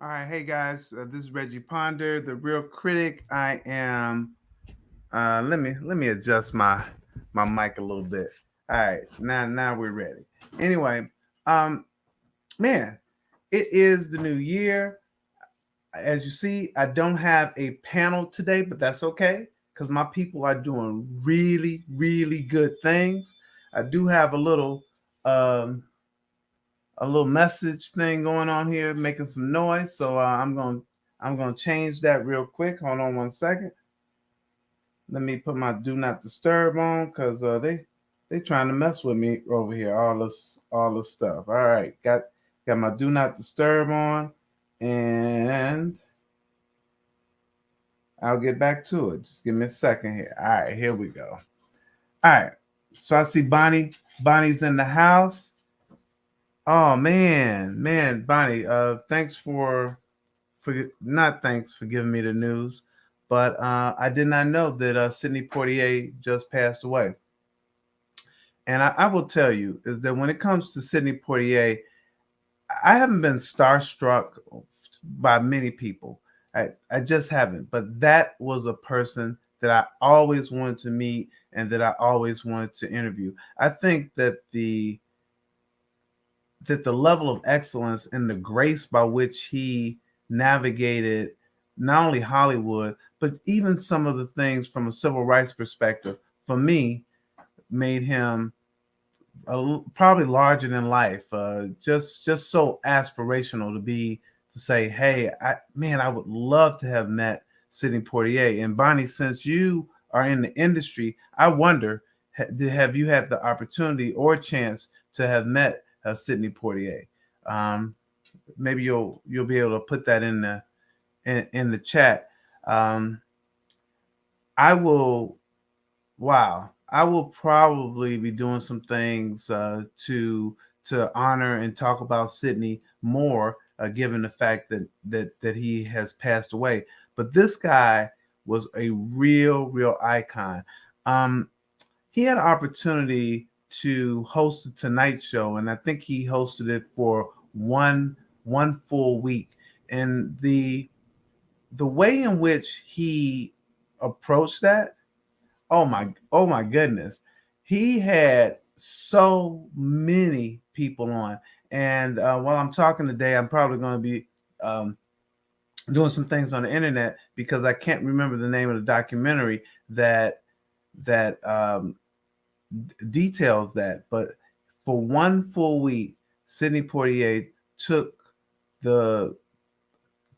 All right, hey guys, this is Reggie Ponder, the real critic. I am. Let me adjust my mic a little bit. All right, now we're ready. Anyway, um, man, it is the new year. As you see, I don't have a panel today, but that's okay because my people are doing really, really good things. I do have um, a little message thing going on here, making some noise. So I'm gonna change that real quick. Hold on 1 second. Let me put my do not disturb on because they trying to mess with me over here. All this stuff. All right, got my do not disturb on, and I'll get back to it. Just give me a second here. All right, here we go. All right. So I see Bonnie. Bonnie's in the house. Oh man, Bonnie. Thanks for not thanks for giving me the news, but I did not know that Sidney Poitier just passed away. And I will tell you is that when it comes to Sidney Poitier, I haven't been starstruck by many people. I just haven't. But that was a person that I always wanted to meet and that I always wanted to interview. I think that the level of excellence and the grace by which he navigated not only Hollywood, but even some of the things from a civil rights perspective, for me, made him probably larger than life. Just so aspirational to say, hey, I would love to have met Sidney Poitier. And Bonnie, since you are in the industry, I wonder, have you had the opportunity or chance to have met Sidney Poitier? Um, Maybe you'll be able to put that in the chat. Um, I will. Wow, I will probably be doing some things to honor and talk about Sidney more, given the fact that he has passed away. But this guy was a real icon. Um, he had an opportunity to host the Tonight Show, and I think he hosted it for one full week. And the way in which he approached that, oh my goodness, he had so many people on. And while I'm talking today, I'm probably going to be um, doing some things on the internet because I can't remember the name of the documentary that details that. But for one full week, Sidney Poitier took the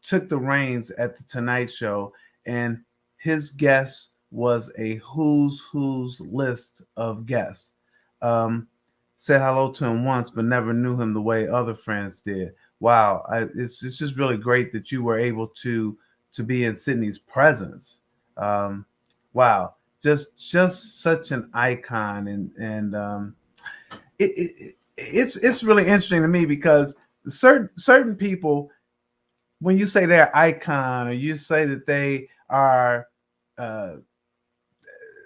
took the reins at the Tonight Show, and his guest was a who's list of guests. Um, Said hello to him once, but never knew him the way other friends did. Wow, it's just really great that you were able to be in Sydney's presence. Um, wow, just such an icon, and it's really interesting to me because certain people, when you say they're icon or you say that they are uh,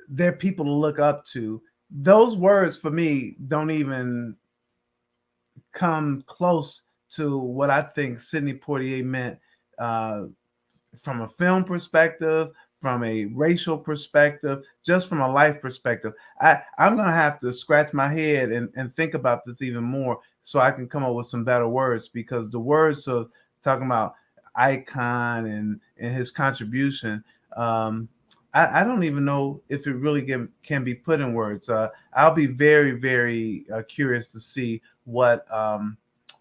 they're people to look up to, those words for me don't even come close to what I think Sidney Poitier meant uh, from a film perspective, from a racial perspective, just from a life perspective. I'm gonna have to scratch my head and think about this even more so I can come up with some better words, because the words of talking about icon and his contribution, um, I don't even know if it really can be put in words. I'll be very curious to see what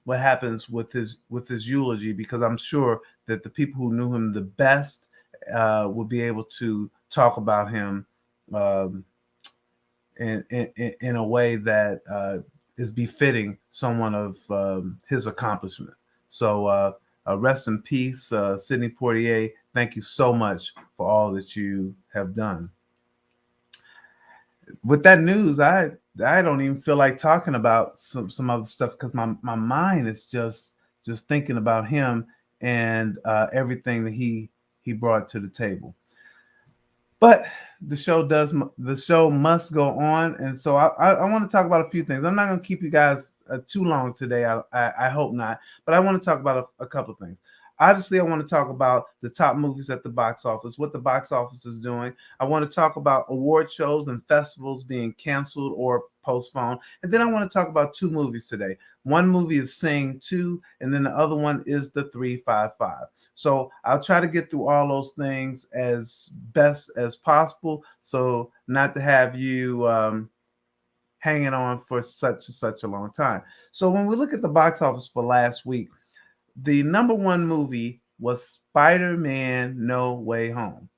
happens with his eulogy, because I'm sure that the people who knew him the best will be able to talk about him um, in a way that is befitting someone of his accomplishment. So rest in peace, Sidney Poitier. Thank you so much for all that you have done. With that news, I don't even feel like talking about some other stuff because my mind is just thinking about him and everything that he brought to the table. But the show must go on, and so I want to talk about a few things. I'm not going to keep you guys too long today. I hope not, but I want to talk about a couple of things. Obviously, I want to talk about the top movies at the box office, what the box office is doing. I want to talk about award shows and festivals being canceled or postponed. And then I want to talk about two movies today. One movie is Sing 2, and then the other one is The 355. So I'll try to get through all those things as best as possible, so not to have you hanging on for such a long time. So when we look at the box office for last week, the number one movie was Spider-Man No Way Home.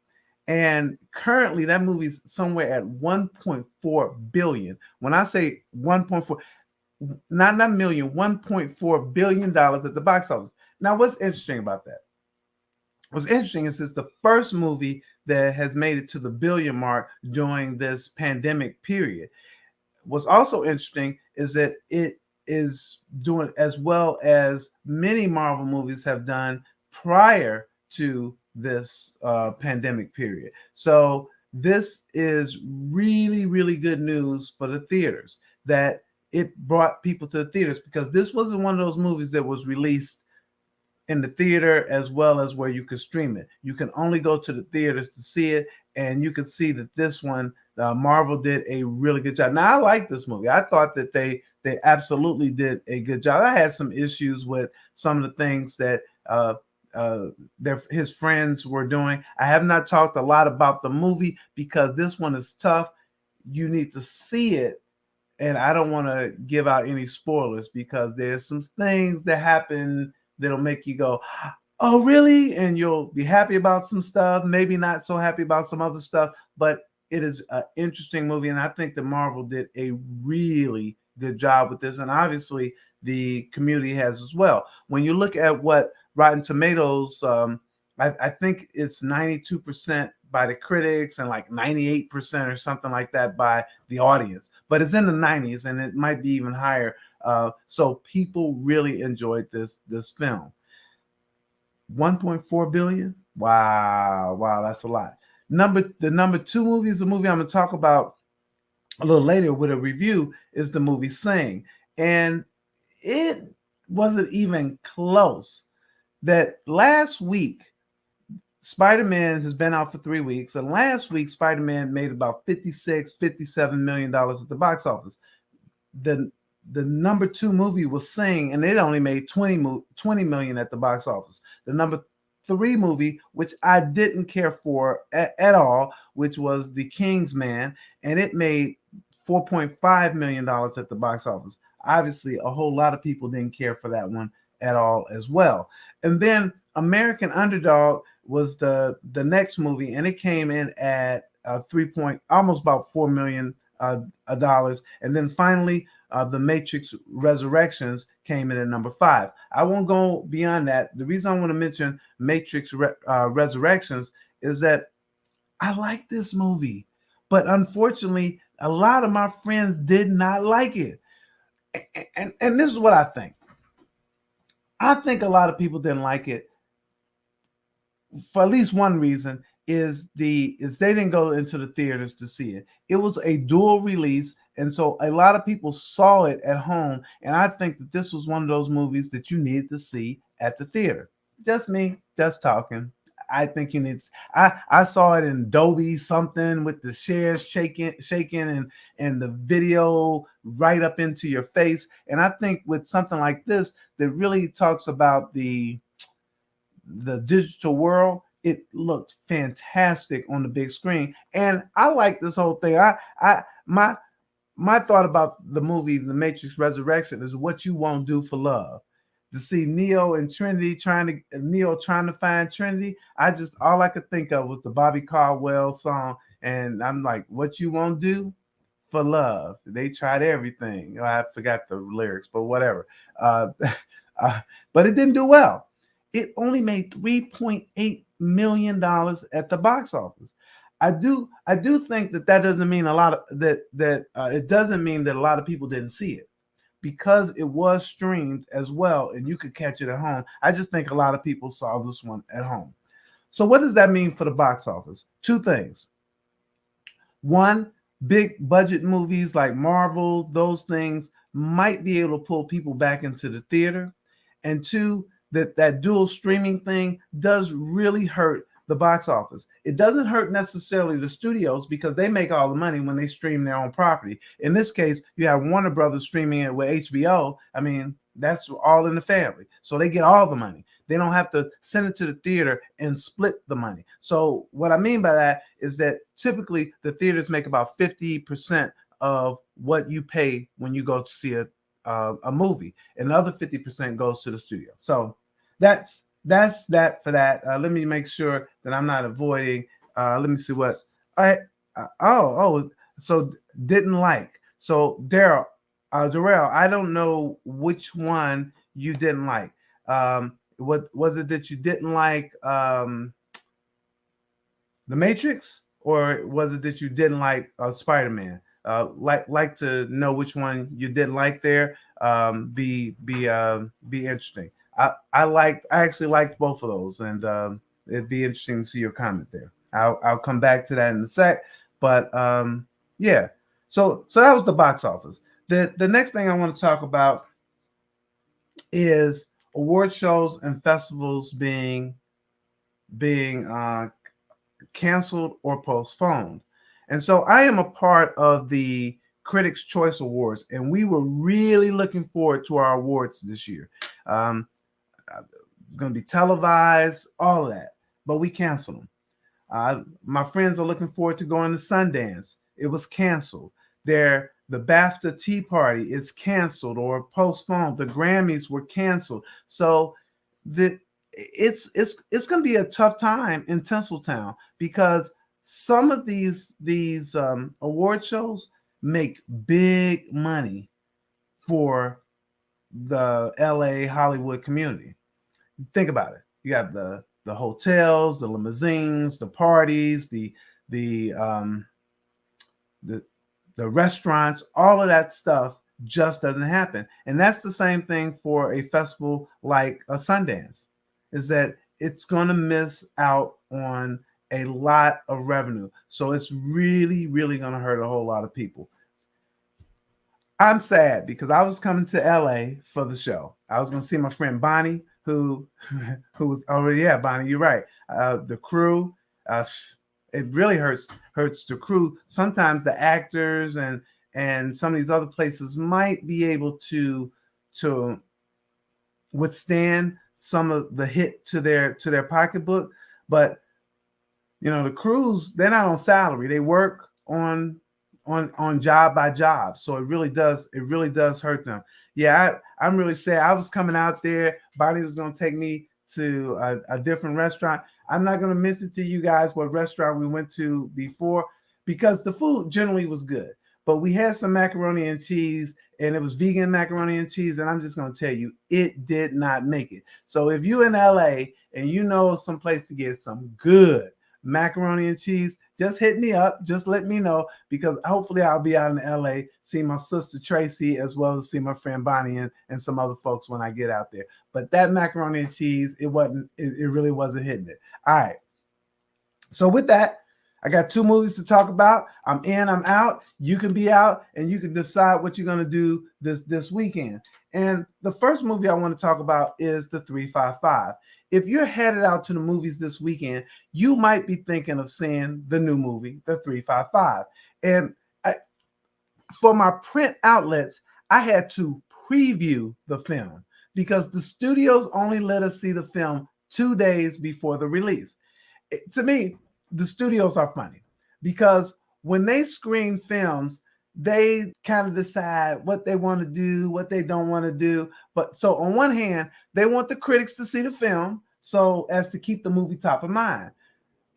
And currently that movie's somewhere at 1.4 billion. When I say 1.4, not million, 1.4 billion dollars at the box office. Now, what's interesting about that? What's interesting is it's the first movie that has made it to the billion mark during this pandemic period. What's also interesting is that it is doing as well as many Marvel movies have done prior to this pandemic period. So this is really, really good news for the theaters, that it brought people to the theaters, because this wasn't one of those movies that was released in the theater as well as where you could stream it. You can only go to the theaters to see it, and you can see that this one, Marvel did a really good job. Now, I like this movie. I thought that they absolutely did a good job. I had some issues with some of the things that his friends were doing. I have not talked a lot about the movie because this one is tough. You need to see it, and I don't want to give out any spoilers because there's some things that happen that'll make you go, oh, really? And you'll be happy about some stuff, maybe not so happy about some other stuff, but it is an interesting movie. And I think that Marvel did a really good job with this. And obviously the community has as well. When you look at what Rotten Tomatoes, I think it's 92% by the critics and like 98% or something like that by the audience, but it's in the 90s and it might be even higher. So people really enjoyed this film. 1.4 billion. Wow, that's a lot. The number two movie is a movie I'm going to talk about a little later with a review, is the movie Sing. And it wasn't even close. That last week, Spider-Man has been out for 3 weeks, and last week Spider-Man made about $57 million at the box office. The number two movie was Sing, and it only made 20 million at the box office. The number three movie, which I didn't care for at all, which was The King's Man, and it made $4.5 million at the box office. Obviously, a whole lot of people didn't care for that one at all as well. And then American Underdog was the next movie, and it came in at almost about $4 million dollars. And then finally, The Matrix Resurrections came in at number 5. I won't go beyond that. The reason I want to mention Matrix Resurrections is that I like this movie, but unfortunately, a lot of my friends did not like it. And this is what I think. I think a lot of people didn't like it for at least one reason, is they didn't go into the theaters to see it. It was a dual release, and so a lot of people saw it at home. And I think that this was one of those movies that you needed to see at the theater. Just me, just talking. I think you need. I saw it in Dolby something with the shares shaking, and the video right up into your face. And I think with something like this that really talks about the digital world, it looked fantastic on the big screen. And I like this whole thing. My thought about the movie The Matrix Resurrection is what you won't do for love. To see Neo and Trinity trying to find Trinity, all I could think of was the Bobby Caldwell song, and I'm like, what you won't do for love. They tried everything. I forgot the lyrics, but whatever. But it didn't do well. It only made $3.8 million at the box office. I do think that doesn't mean a lot of it doesn't mean that a lot of people didn't see it, because it was streamed as well and you could catch it at home. I just think a lot of people saw this one at home. So what does that mean for the box office? Two things. One, big budget movies like Marvel, those things might be able to pull people back into the theater. And two, that dual streaming thing does really hurt the box office. It doesn't hurt necessarily the studios because they make all the money when they stream their own property. In this case, you have Warner Brothers streaming it with HBO. I mean, that's all in the family. So they get all the money. They don't have to send it to the theater and split the money. So what I mean by that is that typically the theaters make about 50% of what you pay when you go to see a movie, and the other 50% goes to the studio. So that's that for that. Let me make sure that I'm not avoiding. Let me see what I. So didn't like. So Darrell, I don't know which one you didn't like. What was it that you didn't like? The Matrix, or was it that you didn't like Spider-Man? Like to know which one you didn't like there. Be interesting. I actually liked both of those, and it'd be interesting to see your comment there. I'll come back to that in a sec, but yeah. So that was the box office. The next thing I want to talk about is award shows and festivals being canceled or postponed. And so I am a part of the Critics' Choice Awards, and we were really looking forward to our awards this year. Going to be televised, all of that, but we canceled them. My friends are looking forward to going to Sundance. It was canceled. The BAFTA Tea Party is canceled or postponed. The Grammys were canceled. So it's going to be a tough time in Tinseltown because some of these award shows make big money for the LA Hollywood community. Think about it. You have the hotels, the limousines, the parties, the restaurants, all of that stuff just doesn't happen. And that's the same thing for a festival like a Sundance, is that it's going to miss out on a lot of revenue. So it's really, really going to hurt a whole lot of people. I'm sad because I was coming to LA for the show. I was going to see my friend Bonnie, who was already, yeah, Bonnie, you're right. The crew, it really hurts the crew. Sometimes the actors and some of these other places might be able to withstand some of the hit to their pocketbook, but you know, the crews, they're not on salary. They work on job by job. So it really does hurt them. Yeah, I'm really sad. I was coming out there. Bonnie was going to take me to a different restaurant. I'm not going to mention to you guys what restaurant we went to before because the food generally was good. But we had some macaroni and cheese, and it was vegan macaroni and cheese. And I'm just going to tell you, it did not make it. So if you're in LA and you know some place to get some good macaroni and cheese, just hit me up. Just let me know, because hopefully I'll be out in LA, see my sister Tracy, as well as see my friend Bonnie and some other folks when I get out there. But that macaroni and cheese, it really wasn't hitting it. All right. So with that, I got 2 movies to talk about. I'm in, I'm out. You can be out and you can decide what you're going to do this weekend. And the first movie I want to talk about is The 355. If you're headed out to the movies this weekend, you might be thinking of seeing the new movie, The 355. And for my print outlets, I had to preview the film because the studios only let us see the film 2 days before the release. To me, the studios are funny because when they screen films, they kind of decide what they want to do, what they don't want to do. But so on one hand, they want the critics to see the film so as to keep the movie top of mind.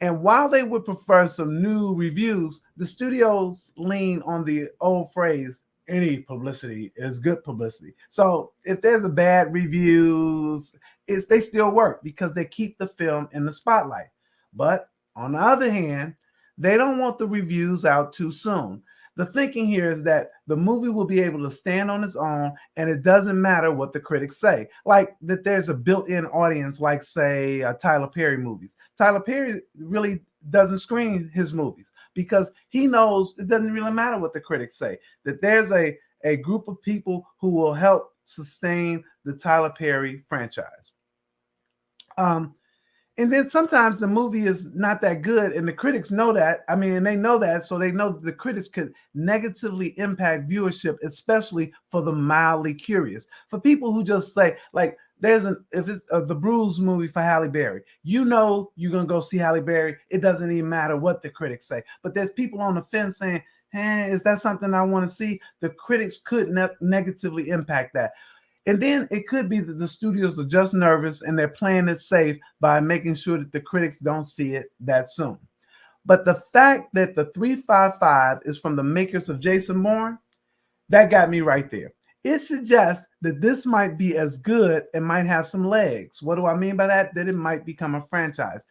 And while they would prefer some new reviews, the studios lean on the old phrase, any publicity is good publicity. So if there's a bad reviews, they still work because they keep the film in the spotlight. But on the other hand, they don't want the reviews out too soon. The thinking here is that the movie will be able to stand on its own and it doesn't matter what the critics say. Like that there's a built-in audience, like say Tyler Perry movies. Tyler Perry really doesn't screen his movies because he knows it doesn't really matter what the critics say, that there's a group of people who will help sustain the Tyler Perry franchise. Um, and then sometimes the movie is not that good, and the critics know that. I mean, and they know that, so they know that the critics could negatively impact viewership, especially for the mildly curious. For people who just say, like, if it's the Bruise movie for Halle Berry, you know you're gonna go see Halle Berry. It doesn't even matter what the critics say. But there's people on the fence saying, "Hey, is that something I want to see?" The critics could negatively impact that. And then it could be that the studios are just nervous and they're playing it safe by making sure that the critics don't see it that soon. But the fact that the 355 is from the makers of Jason Bourne, that got me right there. It suggests that this might be as good and might have some legs. What do I mean by that? That it might become a franchise.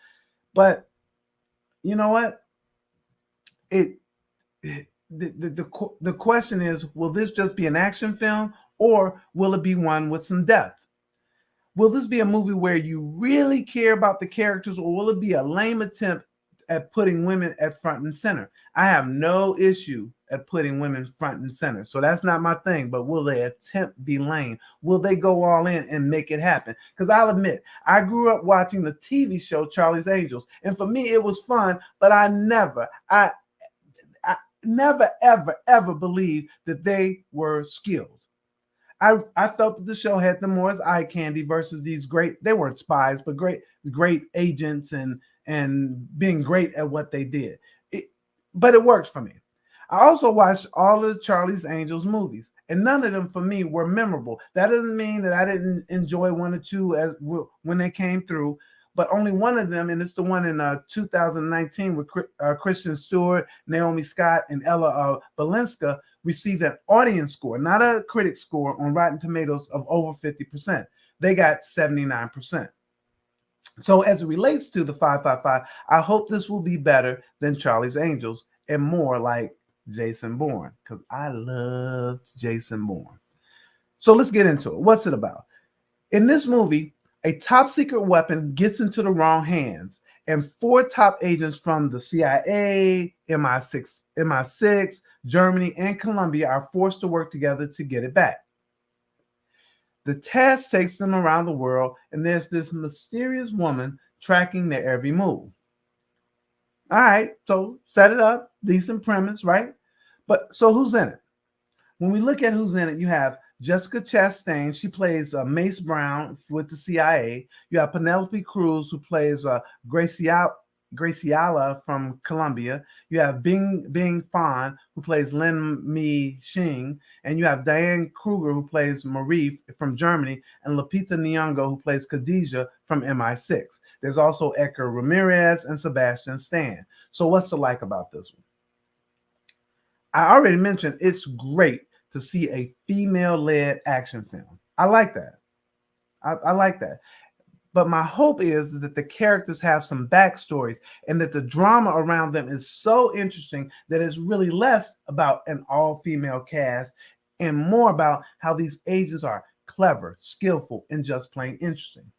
But you know what? It, the question is, will this just be an action film or will it be one with some depth? Will this be a movie where you really care about the characters, or will it be a lame attempt at putting women at front and center? I have no issue at putting women front and center, so that's not my thing. But will they attempt be lame? Will they go all in and make it happen? Because I'll admit, I grew up watching the TV show Charlie's Angels, and for me it was fun. But I never, ever believed that they were skilled. I felt that the show had them more as eye candy versus these great, they weren't spies, but great agents and being great at what they did. But it worked for me. I also watched all of the Charlie's Angels movies, and none of them for me were memorable. That doesn't mean that I didn't enjoy one or two when they came through, but only one of them, and it's the one in 2019 with Kristen Stewart, Naomi Scott, and Ella Balinska, received an audience score, not a critic score, on Rotten Tomatoes of over 50%. They got 79%. So as it relates to the 555, I hope this will be better than Charlie's Angels and more like Jason Bourne, because I loved Jason Bourne. So let's get into it. What's it about? In this movie, a top secret weapon gets into the wrong hands, and 4 top agents from the CIA, MI6, Germany, and Colombia are forced to work together to get it back. The task takes them around the world, and there's this mysterious woman tracking their every move. All right, so set it up, decent premise, right? But so who's in it? When we look at who's in it, you have Jessica Chastain. She plays Mace Brown with the CIA. You have Penelope Cruz, who plays Graciela from Colombia. You have Bing Fan, who plays Lin Mi Xing. And you have Diane Kruger, who plays Marie from Germany. And Lupita Nyong'o, who plays Khadijah from MI6. There's also Edgar Ramirez and Sebastian Stan. So what's to like about this one? I already mentioned it's great to see a female-led action film. I like that. I like that. But my hope is that the characters have some backstories and that the drama around them is so interesting that it's really less about an all-female cast and more about how these agents are clever, skillful, and just plain interesting.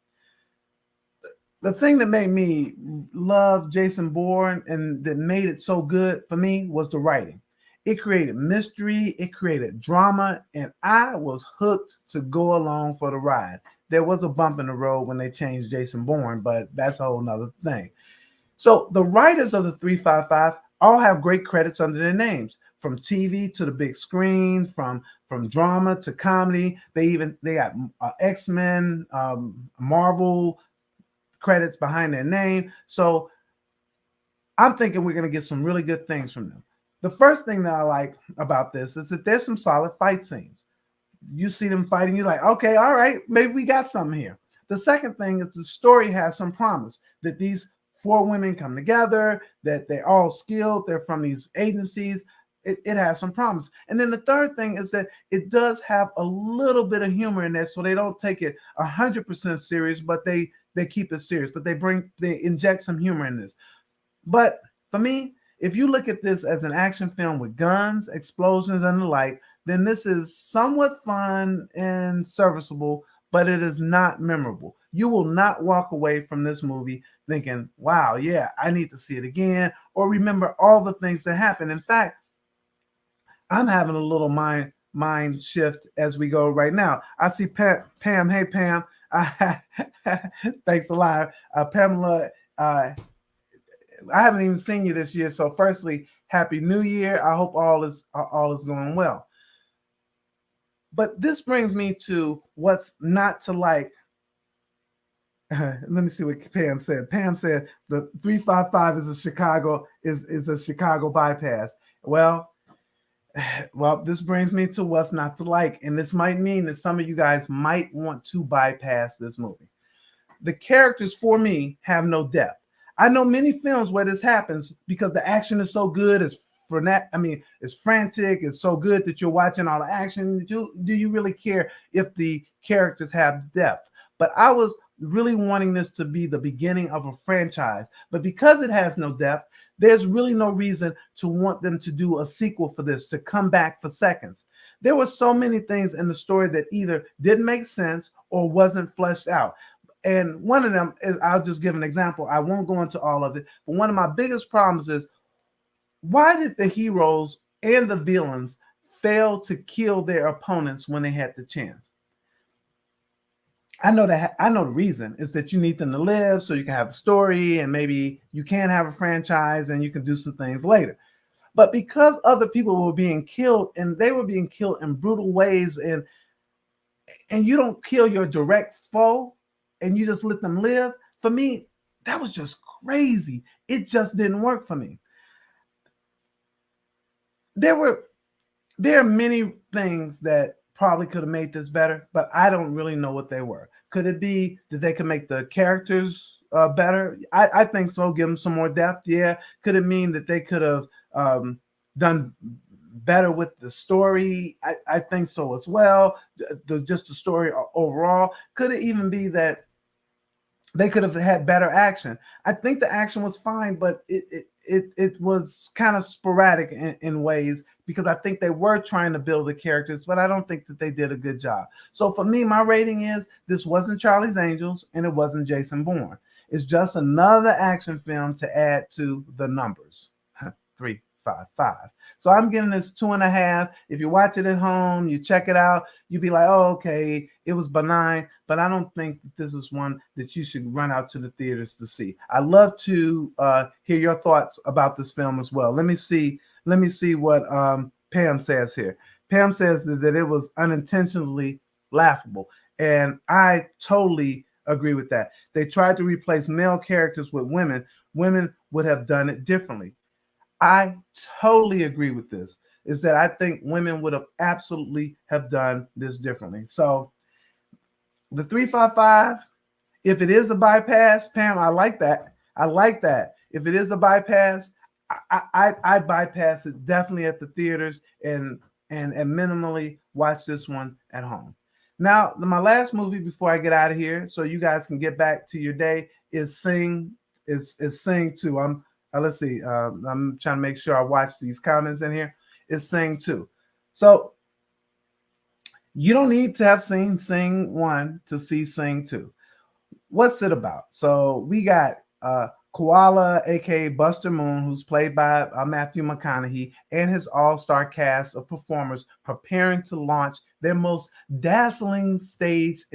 The thing that made me love Jason Bourne and that made it so good for me was the writing. It created mystery, it created drama, and I was hooked to go along for the ride. There was a bump in the road when they changed Jason Bourne, but that's a whole nother thing. So the writers of the 355 all have great credits under their names, from TV to the big screen, from drama to comedy. They got X-Men, Marvel credits behind their name. So I'm thinking we're going to get some really good things from them. The first thing that I like about this is that there's some solid fight scenes. You see them fighting, you're like, okay, all right, maybe we got something here. The second thing is the story has some promise that these 4 women come together, that they're all skilled, they're from these agencies. It has some promise. And then the third thing is that it does have a little bit of humor in there, so they don't take it 100% serious, but they keep it serious, but they inject some humor in this. But for me, if you look at this as an action film with guns, explosions, and the like, then this is somewhat fun and serviceable, but it is not memorable. You will not walk away from this movie thinking, wow, yeah, I need to see it again, or remember all the things that happened. In fact, I'm having a little mind shift as we go right now. I see Pam. Hey, Pam. Thanks a lot, Pamela. I haven't even seen you this year, so firstly, Happy New Year. I hope all is going well. But this brings me to what's not to like. Let me see what Pam said. Pam said the 355 is a Chicago bypass. Well, this brings me to what's not to like, and this might mean that some of you guys might want to bypass this movie. The characters for me have no depth. I know many films where this happens because the action is so good, it's frantic, it's so good that you're watching all the action. Do you really care if the characters have depth? But I was really wanting this to be the beginning of a franchise. But because it has no depth, there's really no reason to want them to do a sequel for this, to come back for seconds. There were so many things in the story that either didn't make sense or wasn't fleshed out. And one of them is, I'll just give an example. I won't go into all of it, but one of my biggest problems is, why did the heroes and the villains fail to kill their opponents when they had the chance? I know the reason is that you need them to live so you can have a story, and maybe you can have a franchise and you can do some things later. But because other people were being killed, and they were being killed in brutal ways, and you don't kill your direct foe and you just let them live, for me, that was just crazy. It just didn't work for me. There are many things that probably could have made this better, but I don't really know what they were. Could it be that they could make the characters better? I think so. Give them some more depth. Yeah. Could it mean that they could have done better with the story? I think so as well. Just the story overall. Could it even be that they could have had better action? I think the action was fine, but it was kind of sporadic in ways, because I think they were trying to build the characters, but I don't think that they did a good job. So for me, my rating is, this wasn't Charlie's Angels and it wasn't Jason Bourne. It's just another action film to add to the numbers. 355. So I'm giving this 2.5. If you watch it at home, you check it out, you'd be like, oh, okay, it was benign, but I don't think that this is one that you should run out to the theaters to see. I'd love to hear your thoughts about this film as well. Let me see what Pam says here. Pam says that it was unintentionally laughable, and I totally agree with that. They tried to replace male characters with women. Women would have done it differently. I totally agree with this. Is that I think women would have absolutely have done this differently. So the 355, if it is a bypass, Pam, I like that. I like that. If it is a bypass, I'd bypass it definitely at the theaters and minimally watch this one at home. Now, my last movie before I get out of here, so you guys can get back to your day, is Sing 2. Let's see. I'm trying to make sure I watch these comments in here. It's Sing 2. So you don't need to have seen Sing 1 to see Sing 2. What's it about? So we got Koala, aka Buster Moon, who's played by Matthew McConaughey, and his all-star cast of performers preparing to launch their most dazzling stage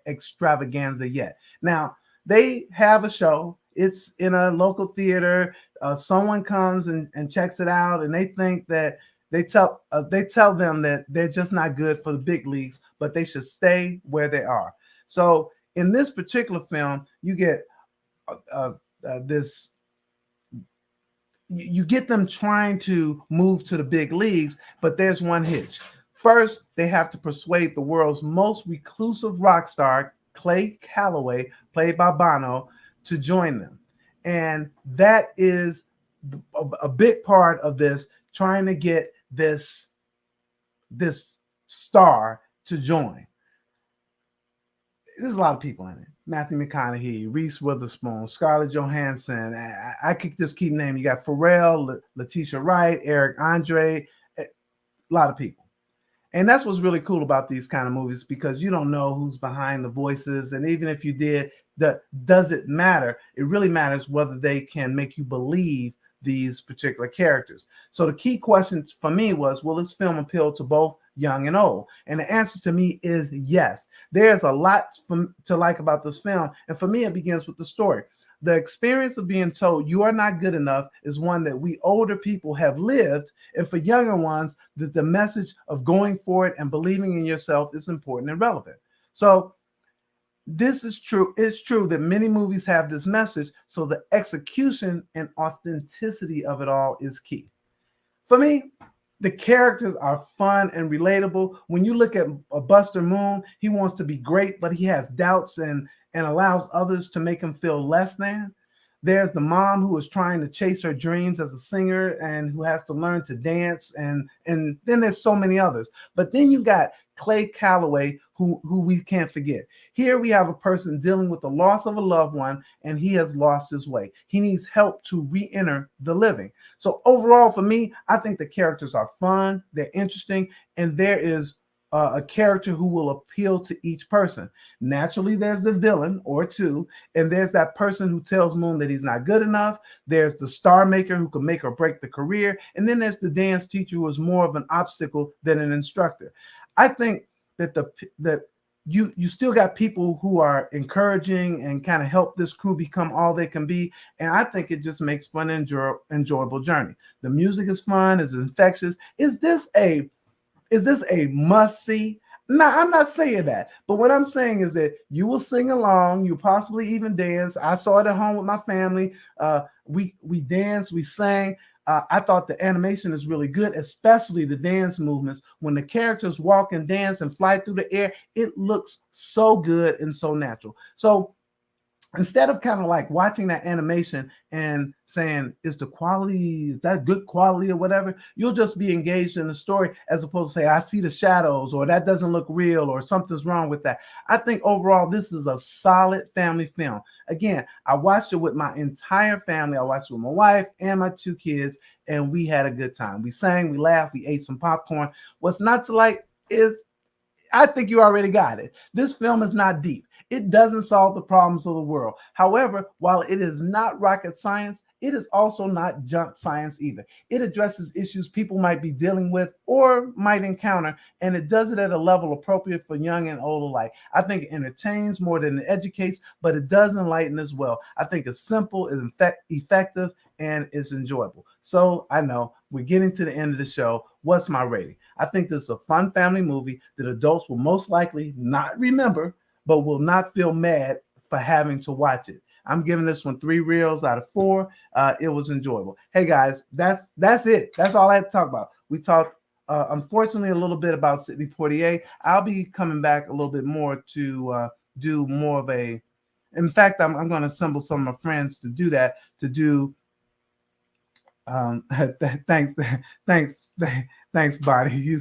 extravaganza yet. Now, they have a show. It's in a local theater. Someone comes and checks it out, and they think that they tell them that they're just not good for the big leagues, but they should stay where they are. So in this particular film, you get you get them trying to move to the big leagues, but there's one hitch. First, they have to persuade the world's most reclusive rock star, Clay Calloway, played by Bono, to join them. And that is a big part of this, trying to get this star to join. There's a lot of people in it. Matthew McConaughey, Reese Witherspoon, Scarlett Johansson. I could just keep naming. You got Pharrell, Letitia Wright, Eric Andre, a lot of people. And that's what's really cool about these kind of movies, because you don't know who's behind the voices. And even if you did, does it matter? It really matters whether they can make you believe these particular characters. So the key question for me was, will this film appeal to both young and old? And the answer to me is yes. There's a lot to like about this film. And for me, it begins with the story. The experience of being told you are not good enough is one that we older people have lived. And for younger ones, that the message of going for it and believing in yourself is important and relevant. So this is true. It's true that many movies have this message. So the execution and authenticity of it all is key. For me, the characters are fun and relatable. When you look at Buster Moon, he wants to be great, but he has doubts and allows others to make him feel less than. There's the mom who is trying to chase her dreams as a singer and who has to learn to dance, and then there's so many others. But then you got Clay Calloway, who we can't forget. Here we have a person dealing with the loss of a loved one, and he has lost his way. He needs help to re-enter the living. So overall, for me, I think the characters are fun, they're interesting, and there is a character who will appeal to each person. Naturally, there's the villain or two, and there's that person who tells Moon that he's not good enough. There's the star maker who can make or break the career, and then there's the dance teacher who is more of an obstacle than an instructor. I think that you still got people who are encouraging and kind of help this crew become all they can be, and I think it just makes fun and enjoyable journey. The music is fun, it's infectious. Is this a must see? No, I'm not saying that. But what I'm saying is that you will sing along, you possibly even dance. I saw it at home with my family. We danced, we sang. I thought the animation is really good, especially the dance movements. When the characters walk and dance and fly through the air, it looks so good and so natural. So instead of kind of like watching that animation and saying, is that good quality or whatever, you'll just be engaged in the story as opposed to say, I see the shadows, or that doesn't look real, or something's wrong with that. I think overall, this is a solid family film. Again, I watched it with my entire family. I watched it with my wife and my 2 kids, and we had a good time. We sang, we laughed, we ate some popcorn. What's not to like is, I think you already got it. This film is not deep. It doesn't solve the problems of the world. However, while it is not rocket science, it is also not junk science either. It addresses issues people might be dealing with or might encounter, and it does it at a level appropriate for young and old alike. I think it entertains more than it educates, but it does enlighten as well. I think it's simple, it's effective, and it's enjoyable. So I know we're getting to the end of the show. What's my rating? I think this is a fun family movie that adults will most likely not remember, but will not feel mad for having to watch it. I'm giving this one 3 reels out of 4. It was enjoyable. Hey guys, that's it. That's all I had to talk about. We talked, unfortunately, a little bit about Sidney Poitier. I'll be coming back a little bit more to do more of a. In fact, I'm going to assemble some of my friends to do that. To do. Thanks, Bonnie.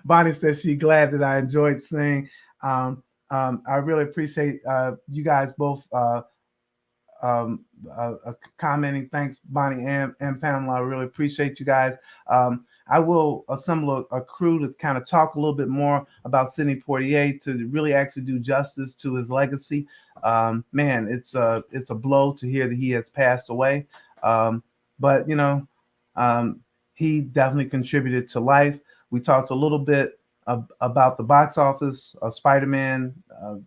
Bonnie says she's glad that I enjoyed singing. I really appreciate you guys both commenting. Thanks, Bonnie and Pamela. I really appreciate you guys. I will assemble a crew to kind of talk a little bit more about Sidney Poitier to really actually do justice to his legacy. Man, it's a blow to hear that he has passed away. But he definitely contributed to life. We talked a little bit about the box office of Spider-Man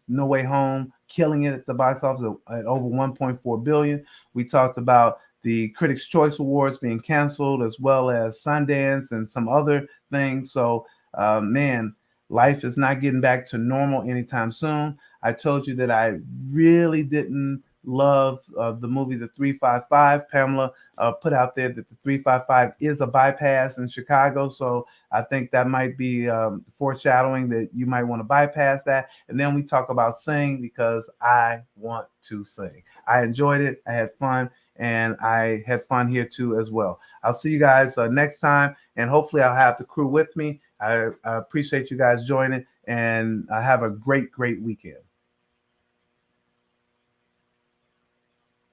No Way Home, killing it at the box office at over 1.4 billion. We talked about the Critics' Choice Awards being canceled, as well as Sundance and some other things. So, man, life is not getting back to normal anytime soon. I told you that I really didn't love the movie The 355. Pamela put out there that the 355 is a bypass in Chicago. So I think that might be foreshadowing that you might want to bypass that. And then we talk about Sing, because I want to sing. I enjoyed it. I had fun. And I had fun here too as well. I'll see you guys next time. And hopefully I'll have the crew with me. I appreciate you guys joining. And have a great weekend.